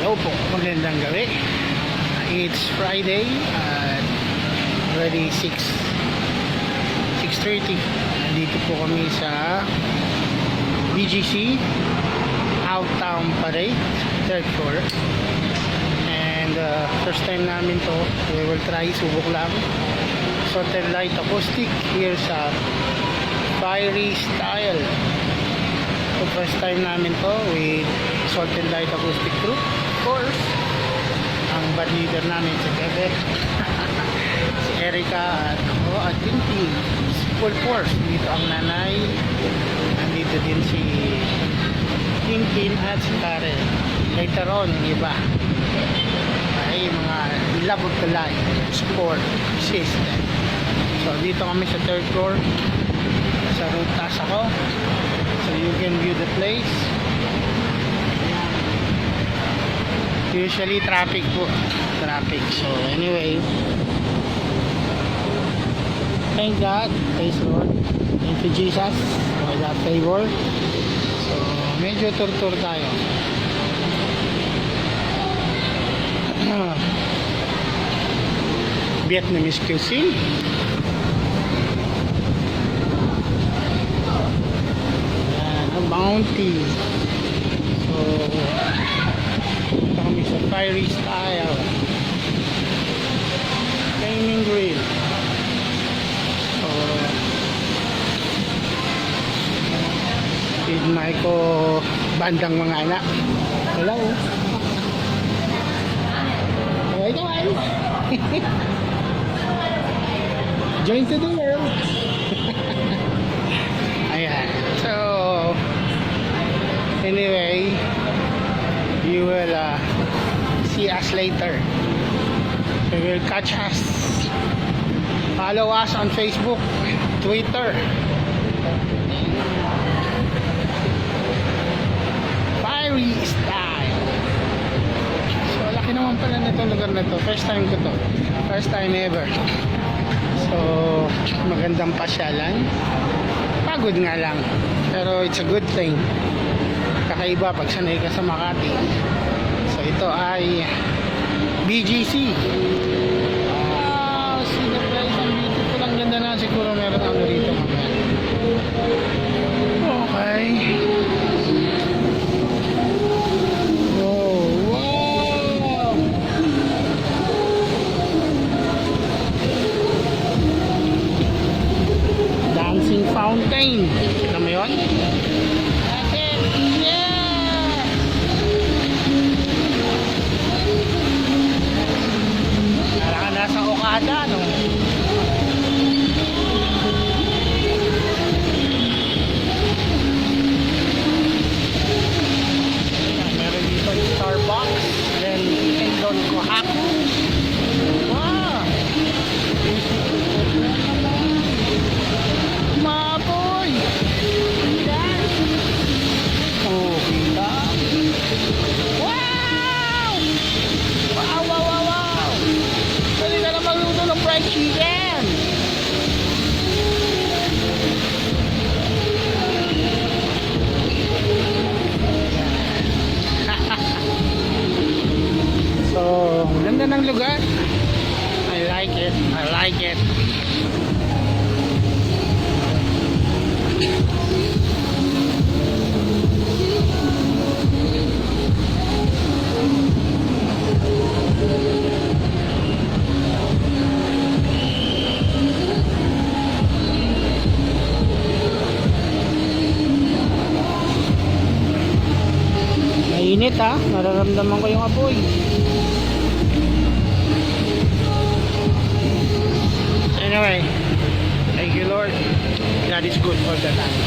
Hello po, magandang gabi. It's Friday at already 6:30. Nandito po kami sa BGC Outtown Parade, third floor. And first time namin to, we will try, subok lang. Southern Light Acoustic here sa Fiery Style. So first time namin to with Southern Light Acoustic Group. Of course, ang band leader namin si Quebec, si Erica at ako at yung team. Full force. Dito ang nanay. Nandito din si Kinkin at si Karen. Later on, yung iba ay mga love of the life, sport, system. So dito kami sa third floor. Sa roof taas ako. So you can view the place. Usually traffic po. Traffic. So anyway, thank God. Praise the Lord. Thank you Jesus for that favor. So medyo tur-tur tayo. Vietnamese cuisine. Bounty. So ito kami sa Fiery Style Flaming Grill. So tinay ko bandang mga anak. Hello. Okay naman. Join to the world. Ayan. So anyway, you will see us later. You will catch us. Follow us on Facebook, Twitter. Fiery Style. So laki naman pala nitong lugar na to. First time ko to. First time ever. So magandang pasyalan. Pagod nga lang. Pero it's a good thing. Kakaiba pag sanay ka sa Makati. So ito ay BGC. Wow, see the place. Ang beautiful. Ang ganda na. Siguro meron ano rito mamaya. Okay. Oh, wow. Dancing fountain. Kita mo yun? Nasa Okada, no? Meron dito yung Starbucks, then Indon Kohaku. Wow! Maboy! Oh, kita! Wow! Wow, wow, wow, wow! Pwede ka na magluto ng fried chicken. So, ganda ng lugar. I like it. I like it. Mainit ha, nararamdaman ko yung apoy. Anyway, thank you Lord. God is good all the time.